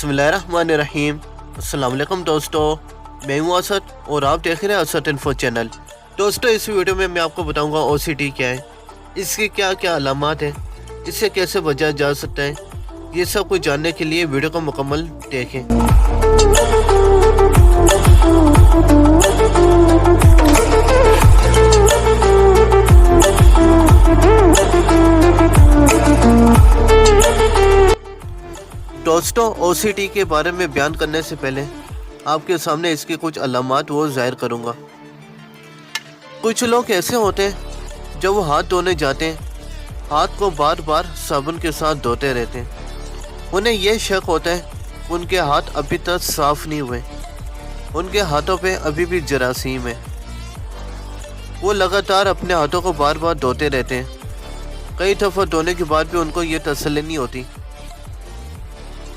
बिस्मिल्लाहिर्रहमानिर्रहीम। अस्सलाम वालेकुम दोस्तों, मैं हूं असद और आप देख रहे हैं असद इन्फो चैनल। दोस्तों, इस वीडियो में मैं आपको बताऊंगा OCD क्या है, इसकी क्या क्या अलामात हैं, इससे कैसे बचा जा सकता है। ये सब कुछ जानने के लिए वीडियो को मुकम्मल देखें। दोस्तों, OCD के बारे में बयान करने से पहले आपके सामने इसकी कुछ अलामात वो ज़ाहिर करूँगा। कुछ लोग ऐसे होते हैं जब वो हाथ धोने जाते हैं, हाथ को बार बार साबुन के साथ धोते रहते हैं। उन्हें यह शक होता है उनके हाथ अभी तक साफ़ नहीं हुए, उनके हाथों पे अभी भी जरासीम है। वो लगातार अपने हाथों को बार बार धोते रहते हैं। कई दफ़ा धोने के बाद भी उनको ये तसल्ली नहीं होती।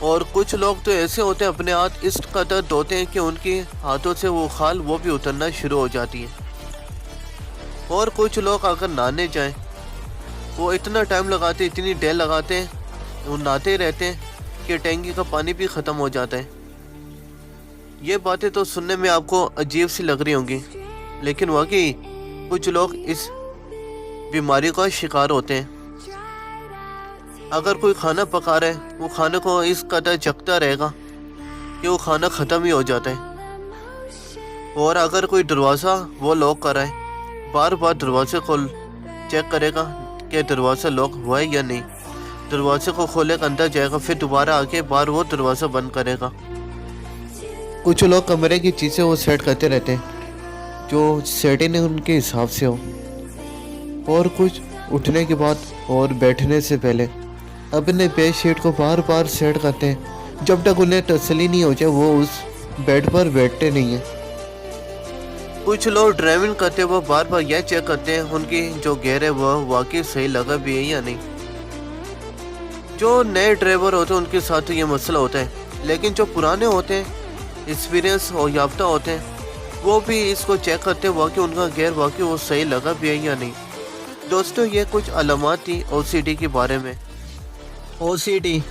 और कुछ लोग तो ऐसे होते हैं अपने हाथ इस कदर धोते हैं कि उनके हाथों से वो खाल वो भी उतरना शुरू हो जाती है। और कुछ लोग अगर नहाने जाएं वो इतना टाइम लगाते, इतनी देर लगाते हैं, वो नहाते रहते हैं कि टैंकी का पानी भी ख़त्म हो जाता है। ये बातें तो सुनने में आपको अजीब सी लग रही होंगी, लेकिन वाकई कुछ लोग इस बीमारी का शिकार होते हैं। अगर कोई खाना पका रहा है, वो खाने को इस कदर चखता रहेगा कि वो खाना ख़त्म ही हो जाता है। और अगर कोई दरवाज़ा वो लॉक कर रहा है, बार बार दरवाजे को चेक करेगा कि दरवाज़ा लॉक हुआ है या नहीं। दरवाजे को खोलेगा, अंदर जाएगा, फिर दोबारा आके बार वो दरवाज़ा बंद करेगा। कुछ लोग कमरे की चीज़ें वो सेट करते रहते हैं जो सेटिंग उनके हिसाब से हो। और कुछ उठने के बाद और बैठने से पहले अपने बेड शीट को बार बार सेट करते हैं। जब तक उन्हें तसल्ली नहीं हो जाए वो उस बेड पर बैठते नहीं हैं। कुछ लोग ड्राइविंग करते हुए बार बार यह चेक करते हैं उनकी जो गियर है वह वाकई सही लगा भी है या नहीं। जो नए ड्राइवर होते हैं उनके साथ तो ये मसला होता है, लेकिन जो पुराने होते हैं, एक्सपीरियंस और याफ्ता होते हैं, वो भी इसको चेक करते हैं वाकई उनका गियर वाकई वो सही लगा भी है या नहीं। दोस्तों, ये कुछ अलामात थी OCD के बारे में। OCD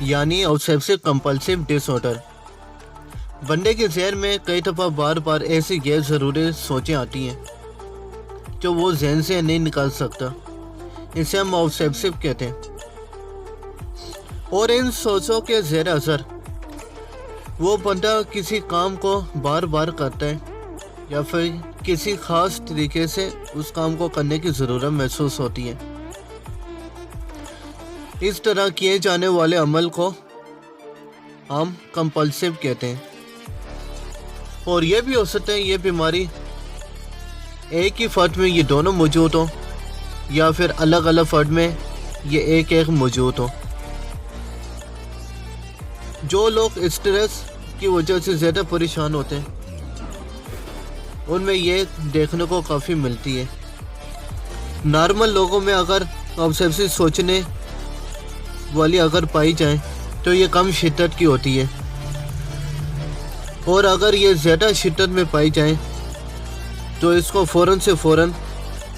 यानी ऑब्सेसिव कंपल्सिव डिसऑर्डर। बंदे के ज़हन में कई दफ़ा बार बार ऐसी गैर ज़रूरी सोचें आती हैं जो वो जहन से नहीं निकाल सकता। इसे हम ऑब्सेसिव कहते हैं। और इन सोचों के ज़ेर असर वो बंदा किसी काम को बार बार करता है या फिर किसी ख़ास तरीके से उस काम को करने की ज़रूरत महसूस होती है। इस तरह किए जाने वाले अमल को हम कंपल्सिव कहते हैं। और यह भी हो सकता है ये बीमारी एक ही फर्द में ये दोनों मौजूद हो या फिर अलग अलग फर्द में ये एक एक मौजूद हो। जो लोग स्ट्रेस की वजह से ज़्यादा परेशान होते हैं उनमें ये देखने को काफ़ी मिलती है। नॉर्मल लोगों में अगर ऑब्सेसिव सोचने वाली अगर पाई जाए तो ये कम शिद्दत की होती है, और अगर ये ज़्यादा शिद्दत में पाई जाए तो इसको फ़ौरन से फ़ौरन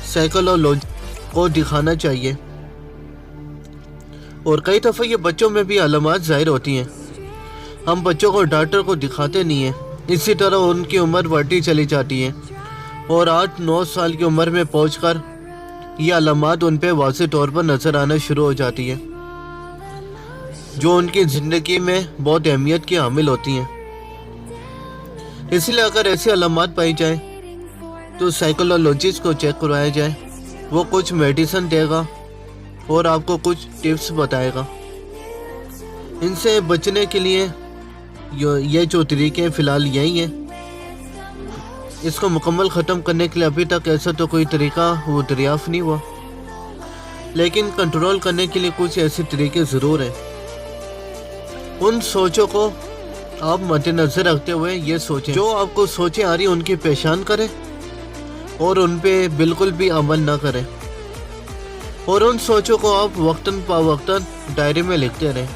साइकोलॉजिस्ट को दिखाना चाहिए। और कई दफ़ा ये बच्चों में भी अलामात ज़ाहिर होती हैं। हम बच्चों को डॉक्टर को दिखाते नहीं हैं, इसी तरह उनकी उम्र बढ़ती चली जाती है और 8-9 साल की उम्र में पहुंचकर ये अलामात उन पर वाज़ेह तौर पर नज़र आना शुरू हो जाती है, जो उनकी ज़िंदगी में बहुत अहमियत की हामिल होती हैं। इसलिए अगर ऐसी अलामात पाई जाए तो साइकोलॉजिस्ट को चेक करवाया जाए। वो कुछ मेडिसिन देगा और आपको कुछ टिप्स बताएगा। इनसे बचने के लिए ये जो तरीके हैं फ़िलहाल यही हैं। इसको मुकम्मल ख़त्म करने के लिए अभी तक ऐसा तो कोई तरीका वो दरियाफ़्त नहीं हुआ, लेकिन कंट्रोल करने के लिए कुछ ऐसे तरीके ज़रूर हैं। उन सोचों को आप मद्देनज़र रखते हुए ये सोचें, जो आपको सोचें आ रही उनकी पहचान करें और उन पे बिल्कुल भी अमल ना करें। और उन सोचों को आप वक्तन वक्तन डायरी में लिखते रहें,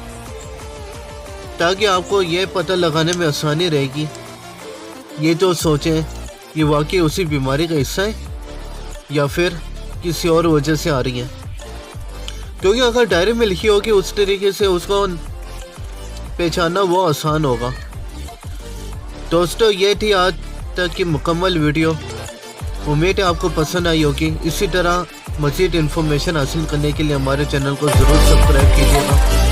ताकि आपको ये पता लगाने में आसानी रहेगी ये जो सोचें ये वाकई उसी बीमारी का हिस्सा है या फिर किसी और वजह से आ रही हैं। क्योंकि अगर डायरी में लिखी होगी उस तरीके से उसको پہچاننا وہ آسان ہوگا۔ دوستو یہ تھی آج تک کی مکمل ویڈیو، امید ہے آپ کو پسند آئی ہوگی۔ اسی طرح مزید انفارمیشن حاصل کرنے کے لیے ہمارے چینل کو ضرور سبسکرائب کیجیے گا۔